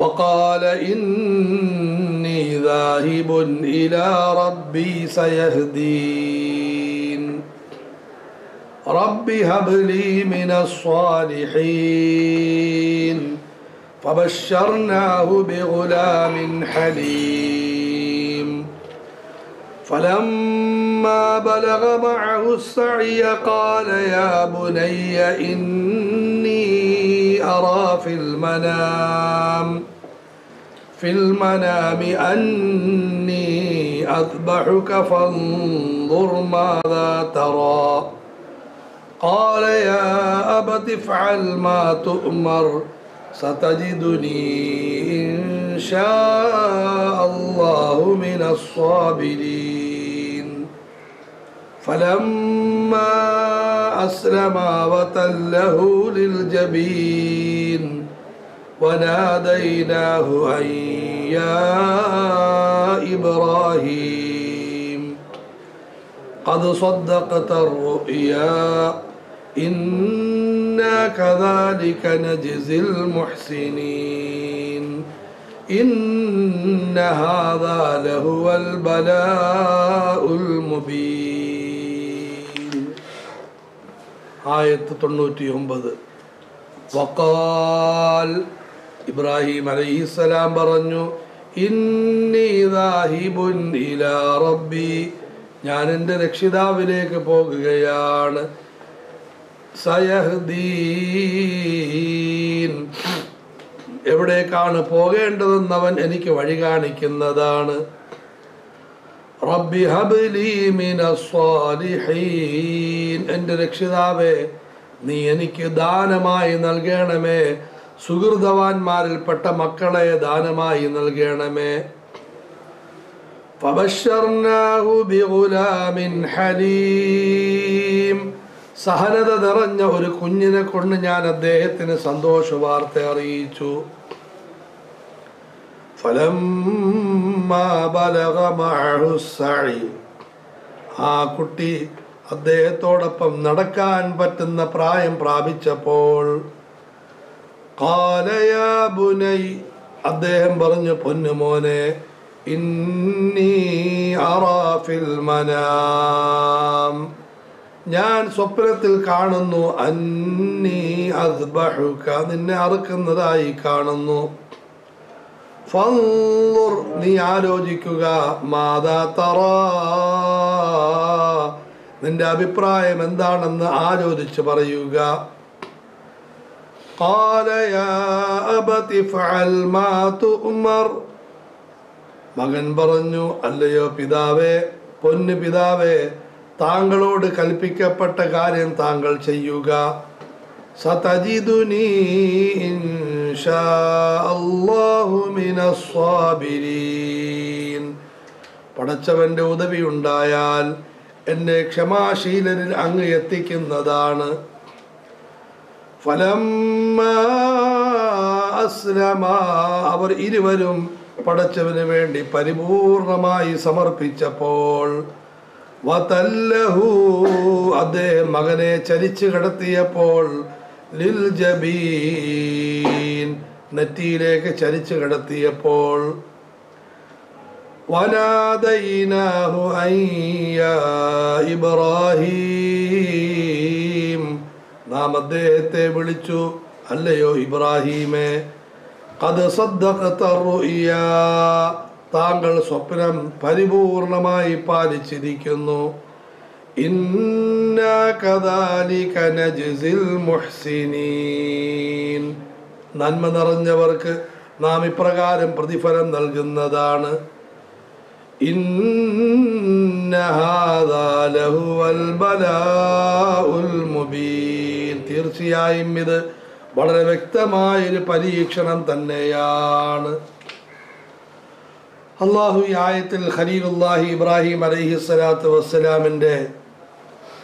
وقال إني ذاهب إلى ربي سيهدين رب هب لي من الصالحين فبشرناه بغلام حليم فلما بلغ معه السعي قال يا بني إني أرى في المنام أني أذبحك فانظر ماذا ترى قال يا أبت افعل ما تؤمر ستجدني إن شاء الله من الصابرين فلما أسلما وتله للجبين وناديناه أن يا إبراهيم قد صدقت الرؤيا إنا كذلك نجزي المحسنين إن هذا لهو البلاء المبين. آية 99. وقال ഇബ്രാഹിം അലൈഹിസ്സലാം പറഞ്ഞു, ഇന്നി ദാഹിബുൻ ഇലാ റബ്ബി, ഞാൻ എൻ്റെ രക്ഷിതാവിലേക്ക് പോകുകയാണ്. സയഹ്ദീൻ, എവിടേക്കാണ് പോകേണ്ടതെന്നവൻ എനിക്ക് വഴി കാണിക്കുന്നതാണ്. റബ്ബി ഹബ്ലി മിനസ് സ്വാലിഹീൻ, എൻ്റെ രക്ഷിതാവേ നീ എനിക്ക് ദാനമായി നൽകണമേ, സുഹൃതവാന്മാരിൽപ്പെട്ട മക്കളെ ദാനമായി നൽകണമേ. ഫബശർനാഹു ബിഗുലാമിൻ ഹലീം, സഹനത നിറഞ്ഞ ഒരു കുഞ്ഞിനെ കൊണ്ട് ഞാൻ അദ്ദേഹത്തിന് സന്തോഷ വാർത്ത അറിയിച്ചു. ഫലമ്മാ ബലഗ മഅഹു സഅയ്, ആ കുട്ടി അദ്ദേഹത്തോടൊപ്പം നടക്കാൻ പറ്റുന്ന പ്രായം പ്രാപിച്ചപ്പോൾ ഖാല യാ ബുനൈ, അദ്ദേഹം പറഞ്ഞു, പൊന്നുമോനെ, ഇന്നി അറാ ഫിൽ മനാം, ഞാൻ സ്വപ്നത്തിൽ കാണുന്നു, അന്നി അദ്ബഹുക, നിന്നെ അറുക്കുന്നതായി കാണുന്നു. ഫൻദുർ, നീ ആലോചിക്കുക, മാദാ തറാ, നിന്റെ അഭിപ്രായം എന്താണെന്ന് ആലോചിച്ച് പറയുക. ഖാല യാ അബതി ഫഅൽ മാ തുഅ്മർ, മകൻ പറഞ്ഞു, അല്ലയോ പിതാവേ, പൊന്നു പിതാവേ, താങ്കളോട് കൽപ്പിക്കപ്പെട്ട കാര്യം താങ്കൾ ചെയ്യുക. സതജിദുനി ഇൻഷാ അല്ലാഹു മിനസ് സ്വാബിരീൻ, പടച്ചവന്റെ ഉദവി ഉണ്ടായാൽ എന്നെ ക്ഷമാശീലരിൽ അങ്ങ് എത്തിക്കുന്നതാണ്. ഫലമ്മാ അസ്ലമാ, അവർ ഇരുവരും പടച്ചവന് വേണ്ടി പരിപൂർണമായി സമർപ്പിച്ചപ്പോൾ വതല്ലഹു, അദ്ദേഹം മകനെ ചരിച്ചു കിടത്തിയപ്പോൾ ലിൽ ജബീൻ, നെറ്റിയിലേക്ക് ചരിച്ചു കിടത്തിയപ്പോൾ വനാദൈനാഹു അൻ യാ ഇബ്രാഹീം, നാം അദ്ദേഹത്തെ വിളിച്ചു, അല്ലയോ ഇബ്രാഹീമേ, ഖദ് സദ്ദഖത റുയാ, താങ്കൾ സ്വപ്നം പരിപൂർണമായി പാലിച്ചിരിക്കുന്നു. ഇന്നാ കദാലിക നജ്സിൽ മുഹ്സിനീൻ, നന്മ നിറഞ്ഞവർക്ക് നാം ഇപ്രകാരം പ്രതിഫലം നൽകുന്നതാണ്. ഇന്ന ഹാദാ ലഹുവൽ ബലാഉൽ മുബീൻ, തീർച്ചയായും ഇത് വളരെ വ്യക്തമായൊരു പരീക്ഷണം തന്നെയാണ്. അള്ളാഹു ഈ ആയത്തിൽ ഖലീലുല്ലാഹി ഇബ്രാഹിം അലൈഹിസ്സലാത്തു വസ്സലാമിൻ്റെ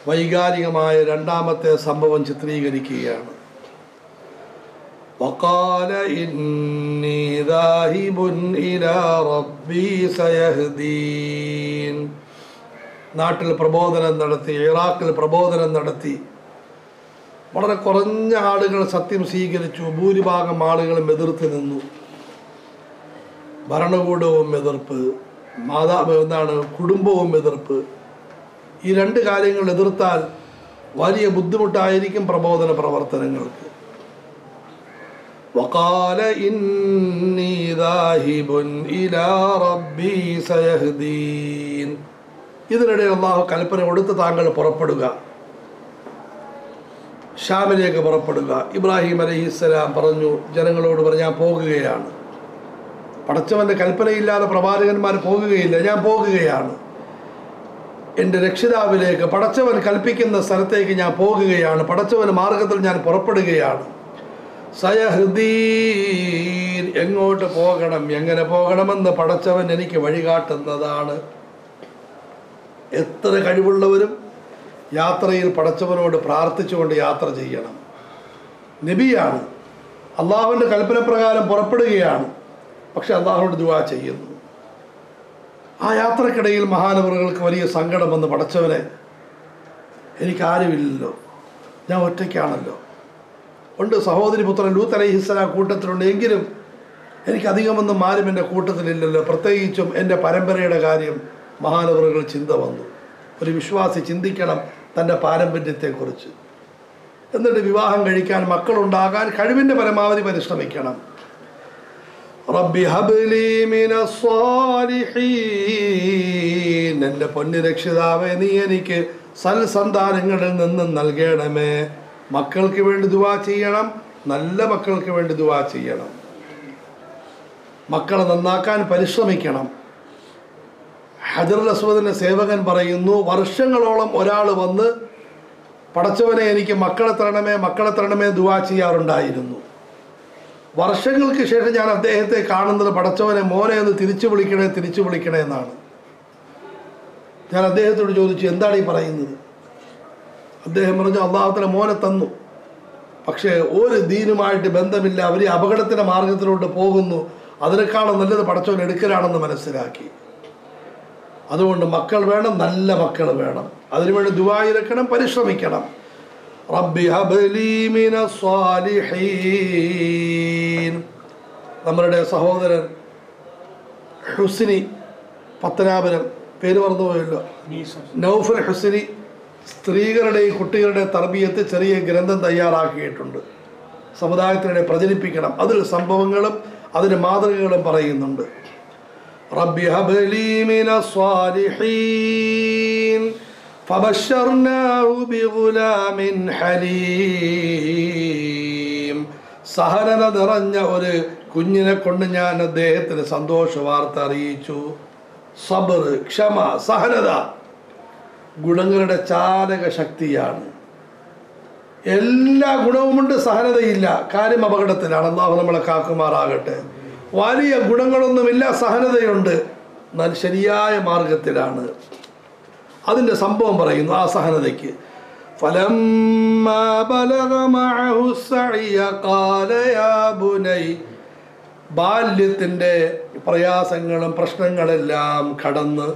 വൈകാരികമായ രണ്ടാമത്തെ സംഭവം ചിത്രീകരിക്കുകയാണ്. വഖാല ഇന്നി ദാഹിബുൻ ഇലാ റബ്ബി സയഹ്ദീൻ, നാട്ടിൽ പ്രബോധനം നടത്തി, ഇറാഖിൽ പ്രബോധനം നടത്തി. വളരെ കുറഞ്ഞ ആളുകൾ സത്യം സ്വീകരിച്ചു, ഭൂരിഭാഗം ആളുകളും എതിർത്ത് നിന്നു. ഭരണകൂടവും എതിർപ്പ്, കുടുംബവും എതിർപ്പ്. ഈ രണ്ട് കാര്യങ്ങൾ എതിർത്താൽ വലിയ ബുദ്ധിമുട്ടായിരിക്കും പ്രബോധന പ്രവർത്തനങ്ങൾക്ക്. വഖാല ഇന്നി ദാഹിബുൻ ഇലാ റബ്ബി സയഹ്ദീൻ. ഇതിനിടെ അല്ലാഹു കൽപ്പന കൊടുത്ത് താങ്കൾ പുറപ്പെടുക, ഷാമിലേക്ക് പുറപ്പെടുക. ഇബ്രാഹിം അലൈഹിസ്സലാം പറഞ്ഞു, ജനങ്ങളോട് പറഞ്ഞു, ഞാൻ പോകുകയാണ്. പടച്ചവൻ്റെ കൽപ്പനയില്ലാതെ പ്രവാചകന്മാർ പോകുകയില്ല. ഞാൻ പോകുകയാണ് എൻ്റെ രക്ഷിതാവിലേക്ക്. പടച്ചവൻ കൽപ്പിക്കുന്ന സ്ഥലത്തേക്ക് ഞാൻ പോകുകയാണ്. പടച്ചവൻ മാർഗത്തിൽ ഞാൻ പുറപ്പെടുകയാണ്. സയഹ്ദീൻ, എങ്ങോട്ട് പോകണം, എങ്ങനെ പോകണമെന്ന് പടച്ചവൻ എനിക്ക് വഴികാട്ടുന്നതാണ്. എത്ര കഴിവുള്ളവരും യാത്രയിൽ പടച്ചവനോട് പ്രാർത്ഥിച്ചുകൊണ്ട് യാത്ര ചെയ്യണം. നബിയാണ്, അള്ളാഹുവിൻ്റെ കൽപ്പന പ്രകാരം പുറപ്പെടുകയാണ്, പക്ഷെ അള്ളാഹുവിനോട് ദുആ ചെയ്യുന്നു. ആ യാത്രക്കിടയിൽ മഹാനവറുകൾക്ക് വലിയ സങ്കടം വന്ന്, പടച്ചവനെ, എനിക്കാരുമില്ലല്ലോ, ഞാൻ ഒറ്റയ്ക്കാണല്ലോ. ഉണ്ട്, സഹോദരി പുത്രൻ ലൂത്ത് അലൈഹിസ്സലാം കൂട്ടത്തിലുണ്ട്, എങ്കിലും എനിക്കധികമൊന്നും ആരും എൻ്റെ കൂട്ടത്തിലില്ലല്ലോ. പ്രത്യേകിച്ചും എൻ്റെ പരമ്പരയുടെ കാര്യം മഹാനവറുകൾ ചിന്ത വന്നു. ഒരു വിശ്വാസി ചിന്തിക്കണം തൻ്റെ പാരമ്പര്യത്തെക്കുറിച്ച്. എന്നിട്ട് വിവാഹം കഴിക്കാൻ, മക്കളുണ്ടാകാൻ കഴിവിൻ്റെ പരമാവധി പരിശ്രമിക്കണം. റബ്ബി ഹബ്ലി മിനസ് സ്വാലിഹീൻ, എൻ്റെ പൊന്നു രക്ഷിതാവേ, നീ എനിക്ക് സൽസന്താനങ്ങളിൽ നിന്നും നൽകണമേ. മക്കൾക്ക് വേണ്ടി ദുആ ചെയ്യണം, നല്ല മക്കൾക്ക് വേണ്ടി ദുആ ചെയ്യണം. മക്കളെ നന്നാക്കാൻ പരിശ്രമിക്കണം. ഹജറുൽ അസ്വദിൻ്റെ സേവകൻ പറയുന്നു, വർഷങ്ങളോളം ഒരാൾ വന്ന് പടച്ചവനെ എനിക്ക് മക്കളെ തരണമേ ദുആ ചെയ്യാറുണ്ടായിരുന്നു. വർഷങ്ങൾക്ക് ശേഷം ഞാൻ അദ്ദേഹത്തെ കാണുന്നത്, പടച്ചവനെ മോനെ ഒന്ന് തിരിച്ചു വിളിക്കണേ എന്നാണ്. ഞാൻ അദ്ദേഹത്തോട് ചോദിച്ചു, എന്താണ് ഈ പറയുന്നത്? അദ്ദേഹം പറഞ്ഞു, അല്ലാഹു തആല മോനെ തന്നു, പക്ഷേ ഒരു ദീനുമായിട്ട് ബന്ധമില്ല, അവർ അപകടത്തിൻ്റെ മാർഗത്തിലോട്ട് പോകുന്നു, അതിനേക്കാളും നല്ലത് പടച്ചവൻ എടുക്കലാണെന്ന് മനസ്സിലാക്കി. അതുകൊണ്ട് മക്കൾ വേണം, നല്ല മക്കൾ വേണം. അതിനുവേണ്ടി ദുആ ഇറക്കണം, പരിശ്രമിക്കണം. റബ്ബി ഹബ്ലി മിനസ് സ്വാലിഹീൻ. നമ്മളുടെ സഹോദരൻ ഹുസ്നി പത്തനാപുരം, പേര് മറന്നുപോയല്ലോ, നൗഫൽ ഹുസ്നി, സ്ത്രീകളുടെയും കുട്ടികളുടെ തർബിയത്ത് ചെറിയ ഗ്രന്ഥം തയ്യാറാക്കിയിട്ടുണ്ട്. സമുദായത്തിനിടെ പ്രചരിപ്പിക്കണം. അതിൽ സംഭവങ്ങളും അതിന് മാതൃകകളും പറയുന്നുണ്ട്. റബ്ബി ഹബ്ലി മിനസ് സ്വാലിഹീൻ ഫബശ്ശർനാഹു ബിഗുലാമിൻ ഹലീം. സഹനത നിറഞ്ഞ ഒരു കുഞ്ഞിനെ കൊണ്ട് ഞാൻ അദ്ദേഹത്തിന് സന്തോഷ വാർത്ത അറിയിച്ചു. സബർ, ക്ഷമ, സഹനത ഗുണങ്ങളുടെ ചാലക ശക്തിയാണ്. എല്ലാ ഗുണവുമുണ്ട്, സഹനതയില്ല, കാര്യം അപകടത്തിലാണ്. അല്ലാഹു നമ്മളെ കാക്കുമാറാകട്ടെ. വലിയ ഗുണങ്ങളൊന്നുമില്ല, സഹനതയുണ്ട്, എന്നാൽ ശരിയായ മാർഗത്തിലാണ്. അതിൻ്റെ സംഭവം പറയുന്നു ആ സഹനതയ്ക്ക്. ഫലമ്മാ ബലഗ മഅഹു സഅയ ഖാല യാ ബുനൈ. ബാല്യത്തിൻ്റെ പ്രയാസങ്ങളും പ്രശ്നങ്ങളെല്ലാം കടന്ന്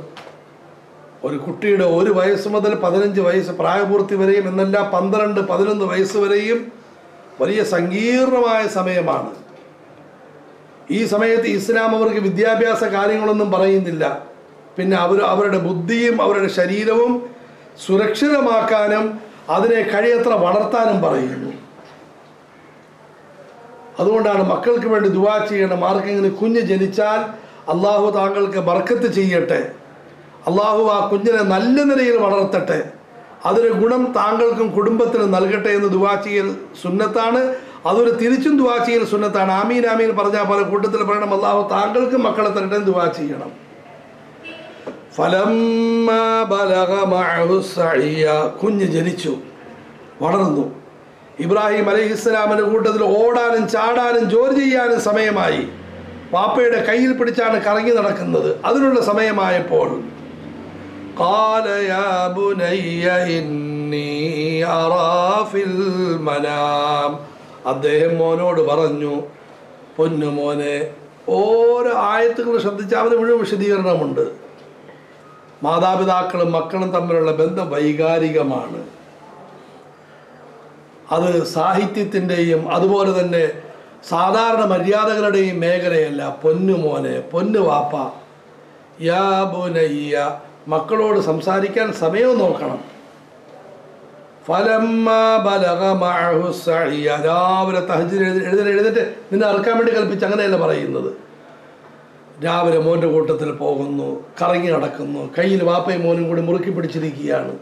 ഒരു കുട്ടിയുടെ 1 വയസ്സ് മുതൽ 15 വയസ്സ് പ്രായപൂർത്തി വരെയും എന്നല്ല 12-11 വയസ്സ് വരെയും വലിയ സങ്കീർണമായ സമയമാണ്. ഈ സമയത്ത് ഇസ്ലാം അവർക്ക് വിദ്യാഭ്യാസ കാര്യങ്ങളൊന്നും പറയുന്നില്ല. പിന്നെ അവരുടെ ബുദ്ധിയും അവരുടെ ശരീരവും സുരക്ഷിതമാക്കാനും അതിനെ കഴിയത്ര വളർത്താനും പറയുന്നു. അതുകൊണ്ടാണ് മക്കൾക്ക് വേണ്ടി ദുആ ചെയ്യണം. ആർക്കെങ്കിലും കുഞ്ഞ് ജനിച്ചാൽ അള്ളാഹു താങ്കൾക്ക് ബർക്കത്ത് ചെയ്യട്ടെ, അള്ളാഹു ആ കുഞ്ഞിനെ നല്ല നിലയിൽ വളർത്തട്ടെ, അതിന് ഗുണം താങ്കൾക്കും കുടുംബത്തിനും നൽകട്ടെ എന്ന് ദുആ ചെയ്യൽ സുന്നത്താണ്. അതൊരു തിരിച്ചും ദുആ ചെയ്യൽ സുന്നത്താണ്. ആമീൻ ആമീൻ പറഞ്ഞാൽ പല കൂട്ടത്തിൽ പറയണം, അള്ളാഹു താങ്കൾക്കും മക്കളെ തരട്ടെ ദുആ ചെയ്യണം. ഫലമ്മാ ബലഗ മഅഹു സഅയ, കുഞ്ഞ് ജനിച്ചു, വളർന്നു. ഇബ്രാഹിം അലൈഹിസ്സലാമിൻ്റെ കൂട്ടത്തിൽ ഓടാനും ചാടാനും ജോലി ചെയ്യാനും സമയമായി. പാപ്പയുടെ കയ്യിൽ പിടിച്ചാണ് കറങ്ങി നടക്കുന്നത്. അതിനുള്ള സമയമായപ്പോൾ ഖാല യാ ബുനയ്യ ഇന്നി അറാ ഫിൽ മനാം, അദ്ദേഹം മോനോട് പറഞ്ഞു, പൊന്നു മോനെ, ഓരോ ആയത്തുകൾ ശ്രദ്ധിച്ചാൽ അവന് മുഴുവൻ വിശദീകരണമുണ്ട്. മാതാപിതാക്കളും മക്കളും തമ്മിലുള്ള ബന്ധം വൈകാരികമാണ്. അത് സാഹിത്യത്തിൻ്റെയും അതുപോലെ തന്നെ സാധാരണ മര്യാദകളുടെയും മേഖലയല്ല. പൊന്നു മോനെ, പൊന്നു വാപ്പ, യാ ബുനയ്യ, മക്കളോട് സംസാരിക്കാൻ സമയവും നോക്കണം. ഫലമ്മ ബലഗ മഅഹു സഅയ, രാവിലെ തഹജ്ജുദ് എഴുന്നേറ്റ് നിന്നെ അറക്കാൻ വേണ്ടി കൽപ്പിച്ച്, അങ്ങനെയല്ല പറയുന്നത്. രാവിലെ മോൻ്റെ കൂട്ടത്തിൽ പോകുന്നു, കറങ്ങി നടക്കുന്നു, കയ്യിൽ വാപ്പയും മോനും കൂടി മുറുക്കി പിടിച്ചിരിക്കുകയാണ്.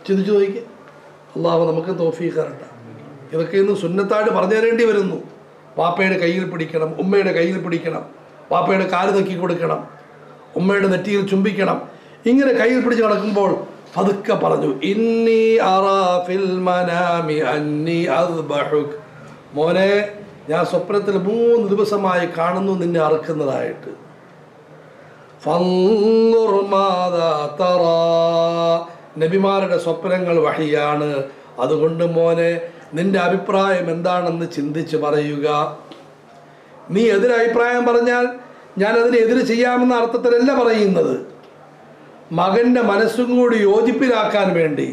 ചിന്തിച്ചു നോക്കി. അള്ളാഹു നമുക്ക് തൗഫീഖ് തരട്ടെ. ഇതൊക്കെ ഇന്ന് സുന്നത്തായിട്ട് പറഞ്ഞു തരേണ്ടി വരുന്നു. വാപ്പയുടെ കയ്യിൽ പിടിക്കണം, ഉമ്മയുടെ കയ്യിൽ പിടിക്കണം, വാപ്പയുടെ കാല് നക്കി കൊടുക്കണം, ഉമ്മയുടെ നെറ്റിയിൽ ചുംബിക്കണം. ഇങ്ങനെ കയ്യിൽ പിടിച്ച് നടക്കുമ്പോൾ പതുക്കെ പറഞ്ഞു, ഇന്നി അറാ ഫിൽ മനാമി അന്നി അദ്ബഹുക്, മോനെ ഞാൻ സ്വപ്നത്തിൽ 3 ദിവസമായി കാണുന്നു നിന്നെ അറുക്കുന്നതായിട്ട്. ഫൻദുർ മാദാ തറാ, നബിമാരുടെ സ്വപ്നങ്ങൾ വഹിയാണ്. അതുകൊണ്ട് മോനെ നിന്റെ അഭിപ്രായം എന്താണെന്ന് ചിന്തിച്ച് പറയുക. നീ എതിരഭിപ്രായം പറഞ്ഞാൽ ഞാൻ അതിന് എതിര് ചെയ്യാമെന്ന അർത്ഥത്തിലല്ല പറയുന്നത്. മകൻ്റെ മനസ്സും കൂടി യോജിപ്പിലാക്കാൻ വേണ്ടി,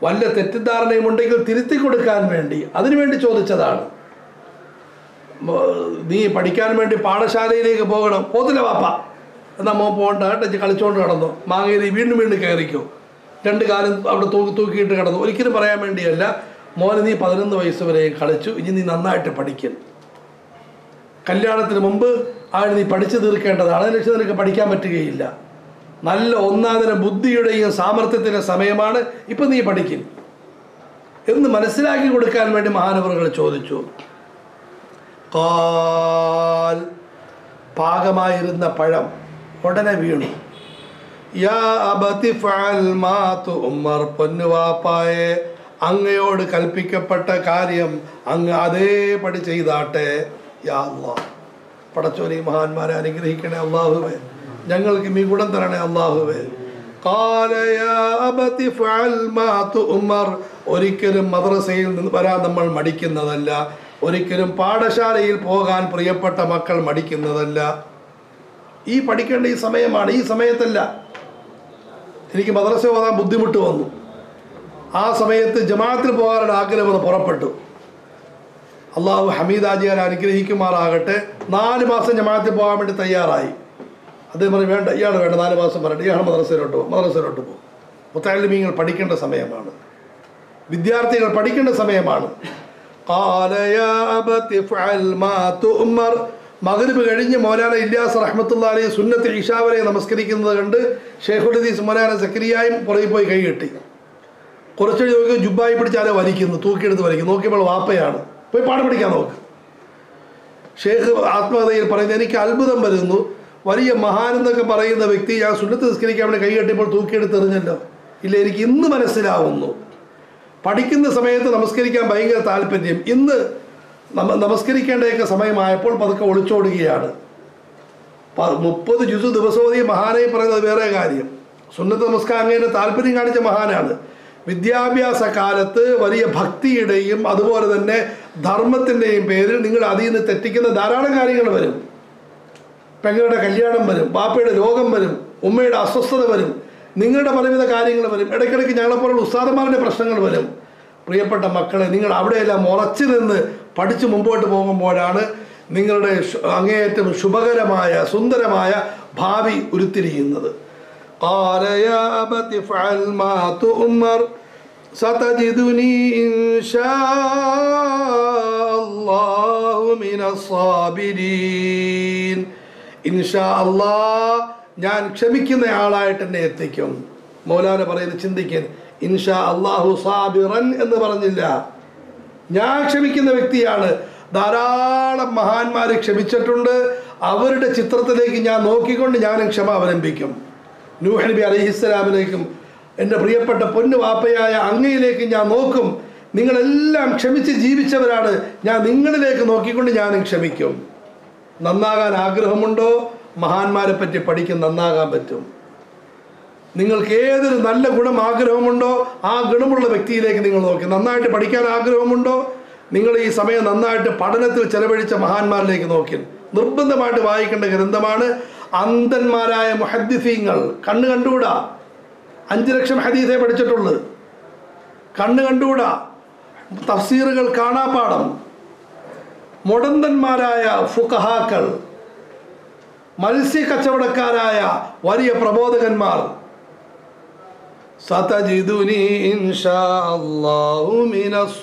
വല്ല തെറ്റിദ്ധാരണയും ഉണ്ടെങ്കിൽ തിരുത്തി കൊടുക്കാൻ വേണ്ടി, അതിനുവേണ്ടി ചോദിച്ചതാണ്. നീ പഠിക്കാൻ വേണ്ടി പാഠശാലയിലേക്ക് പോകണം, പോത്തില്ല വാപ്പ, എന്നാൽ മോൻ പോകണ്ട കേട്ടോ, കളിച്ചുകൊണ്ട് കിടന്നു, മാങ്ങയിൽ വീണ്ടും വീണ്ടും കയറിക്കോ, 2 കാലം അവിടെ തൂക്കിയിട്ട് കിടന്നു. ഒരിക്കലും പറയാൻ വേണ്ടിയല്ല. മോനെ നീ 11 വയസ്സ് വരെയും കളിച്ചു, ഇനി നീ നന്നായിട്ട് പഠിക്കും. കല്യാണത്തിന് മുമ്പ് നീ പഠിച്ചു തീർക്കേണ്ടതാണ്, അതിനുശേഷം നിനക്ക് പഠിക്കാൻ പറ്റുകയില്ല. നല്ല ഒന്നാന്തര ബുദ്ധിയുടെയും സാമർത്ഥ്യത്തിൻ്റെ സമയമാണ്, ഇപ്പം നീ പഠിക്കും എന്ന് മനസ്സിലാക്കി കൊടുക്കാൻ വേണ്ടി മഹാനവറുകൾ ചോദിച്ചു. ഖാൽ, പാകമായിരുന്ന പഴം ഉടനെ വീണു. യാ അബതി ഫഅൽ മാ തുഅ്മർ, പൊന്നുവാപ്പായെ അങ്ങയോട് കൽപ്പിക്കപ്പെട്ട കാര്യം അങ്ങ് അതേപടി ചെയ്താട്ടെ. യാ അല്ലാഹ്, പടച്ചോനെ മഹാന്മാരെ അനുഗ്രഹിക്കണേ അല്ലാഹുവേ, ഞങ്ങൾക്ക് നീ ഗുണം തരണേ അല്ലാഹുവേ. ഖാല യാ അബതി ഫഅൽ മാ തുഅ്മർ, ഒരിക്കലും മദ്രസയിൽ നിന്ന് വരാൻ നമ്മൾ മടിക്കുന്നതല്ല, ഒരിക്കലും പാഠശാലയിൽ പോകാൻ പ്രിയപ്പെട്ട മക്കൾ മടിക്കുന്നതല്ല. ഈ പഠിക്കേണ്ട ഈ സമയമാണ്, ഈ സമയത്തല്ല. എനിക്ക് മദ്രസ പോകാൻ ബുദ്ധിമുട്ട് വന്നു. ആ സമയത്ത് ജമാഅത്തിൽ പോകാനുള്ള ആഗ്രഹം ഒന്ന് പുറപ്പെട്ടു. അള്ളാഹു ഹമീദാജിയാൻ അനുഗ്രഹിക്കുമാറാകട്ടെ. 4 മാസം ജമാഅത്തിൽ പോകാൻ വേണ്ടി തയ്യാറായി. അദ്ദേഹം പറഞ്ഞു, വേണ്ട, ഇയാൾ വേണ്ട, 4 മാസം പറയട്ടെ, ഇയാൾ മദ്രസയിലോട്ട് പോകും. മുത്തഅല്ലിമീങ്ങൾ പഠിക്കേണ്ട സമയമാണ്, വിദ്യാർത്ഥികൾ പഠിക്കേണ്ട സമയമാണ്. ഖാല യാ അബതി ഫഅൽ മാ തുഅ്മർ, മഗ്രിബ് കഴിഞ്ഞ് മൗലാന ഇല്യാസ് റഹ്മത്തുള്ളാഹി അലൈഹി സുന്നത്ത് ഇശാ വരെ നമസ്കരിക്കുന്നത് കണ്ട് ഷെയ്ഖുൽ ഹദീസ് മൗലാന സക്കരിയായും പുറകെ പോയി കൈ കെട്ടി. കുറച്ച് നോക്കി ജുബ്ബായി പിടിച്ചാലേ വലിക്കുന്നു, തൂക്കിയെടുത്ത് വലിക്കുന്നു. നോക്കിയപ്പോൾ വാപ്പയാണ്, പോയി പാഠം പഠിക്കാൻ നോക്ക്. ഷെയ്ഖ് ആത്മകഥയിൽ പറയുന്നത്, എനിക്ക് അത്ഭുതം വരുന്നു, വലിയ മഹാനെന്നൊക്കെ പറയുന്ന വ്യക്തി ഞാൻ സുന്നത്ത് നിസ്കരിക്കാൻ വേണ്ടി കൈ കെട്ടിയപ്പോൾ തൂക്കിയെടുത്ത് എറിഞ്ഞല്ലോ. ഇല്ല, എനിക്ക് ഇന്ന് മനസ്സിലാവുന്നു, പഠിക്കുന്ന സമയത്ത് നമസ്കരിക്കാൻ ഭയങ്കര താല്പര്യം, ഇന്ന് നമസ്കരിക്കേണ്ടതൊക്കെ സമയമായപ്പോൾ പതുക്കെ ഒളിച്ചോടുകയാണ്. 30 ജുസ് ദിവസവും മഹാനെ പറയുന്നത് വേറെ കാര്യം. സുന്നത്ത് നമസ്കാരങ്ങളുടെ താല്പര്യം കാണിച്ച മഹാനാണ്. വിദ്യാഭ്യാസ കാലത്ത് വലിയ ഭക്തിയുടെയും അതുപോലെ തന്നെ ധർമ്മത്തിൻ്റെയും പേരിൽ നിങ്ങൾ അതിൽ നിന്ന് തെറ്റിക്കുന്ന ധാരാളം കാര്യങ്ങൾ വരും. പെങ്ങളുടെ കല്യാണം വരും, ബാപ്പയുടെ രോഗം വരും, ഉമ്മയുടെ അസ്വസ്ഥത വരും, നിങ്ങളുടെ പലവിധ കാര്യങ്ങൾ വരും. ഇടയ്ക്കിടയ്ക്ക് ഞങ്ങളെപ്പോലുള്ള ഉസ്താദന്മാരുടെ പ്രശ്നങ്ങൾ വരും. പ്രിയപ്പെട്ട മക്കളെ, നിങ്ങൾ അവിടെയെല്ലാം ഉറച്ചു നിന്ന് പഠിച്ച് മുമ്പോട്ട് പോകുമ്പോഴാണ് നിങ്ങളുടെ അങ്ങേയറ്റം ശുഭകരമായ സുന്ദരമായ ഭാവി ഉരുത്തിരിയുന്നത്. ഖാല യാ അബതി ഫഅൽ മാ തുഅ്മർ സതജിദുനി ഇൻഷാ അല്ലാഹു മിനസ് സാബിരീൻ, ഇൻഷാ അല്ലാഹ് ഞാൻ ക്ഷമിക്കുന്ന ആളായിട്ട് എന്നെ എത്തിക്കും. മൗലാന പറയുന്നത് ചിന്തിക്കാൻ, ഇൻഷാ അല്ലാഹു സാബിറൻ എന്ന് പറഞ്ഞില്ല, ഞാൻ ക്ഷമിക്കുന്ന വ്യക്തിയാണ്. ധാരാളം മഹാന്മാർ ക്ഷമിച്ചിട്ടുണ്ട്. അവരുടെ ചിത്രത്തിലേക്ക് ഞാൻ നോക്കിക്കൊണ്ട് ഞാനും ക്ഷമ അവലംബിക്കും. നൂഹ് നബി അലൈഹിസ്സലാമിലേക്കും എൻ്റെ പ്രിയപ്പെട്ട പൊന്നു വാപ്പയായ അങ്ങയിലേക്ക് ഞാൻ നോക്കും. നിങ്ങളെല്ലാം ക്ഷമിച്ച് ജീവിച്ചവരാണ്, ഞാൻ നിങ്ങളിലേക്ക് നോക്കിക്കൊണ്ട് ഞാനും ക്ഷമിക്കും. നന്നാകാൻ ആഗ്രഹമുണ്ടോ? മഹാന്മാരെ പറ്റി പഠിക്കും, നന്നാകാൻ പറ്റും. നിങ്ങൾക്ക് ഏതൊരു നല്ല ഗുണം ആഗ്രഹമുണ്ടോ ആ ഗുണമുള്ള വ്യക്തിയിലേക്ക് നിങ്ങൾ നോക്കി. നന്നായിട്ട് പഠിക്കാൻ ആഗ്രഹമുണ്ടോ? നിങ്ങൾ ഈ സമയം നന്നായിട്ട് പഠനത്തിൽ ചെലവഴിച്ച മഹാന്മാരിലേക്ക് നോക്കി. നിർബന്ധമായിട്ട് വായിക്കേണ്ട ഗ്രന്ഥമാണ് അന്ധന്മാരായ മുഹദ്ദിസീങ്ങൾ. കണ്ണ് കണ്ടുകൂടാ, 5 ലക്ഷം ഹദീസേ പഠിച്ചിട്ടുള്ളൂ. കണ്ണ് കണ്ടുകൂടാ, തഫ്സീറുകൾ കാണാപ്പാടം. മുടന്തന്മാരായ ഫുഖഹാക്കൾ, മത്സ്യ കച്ചവടക്കാരായ വലിയ പ്രബോധകന്മാർ, സതജിദുനി ഇൻഷാ അല്ലാഹു മിനസ്സാബിരീൻ,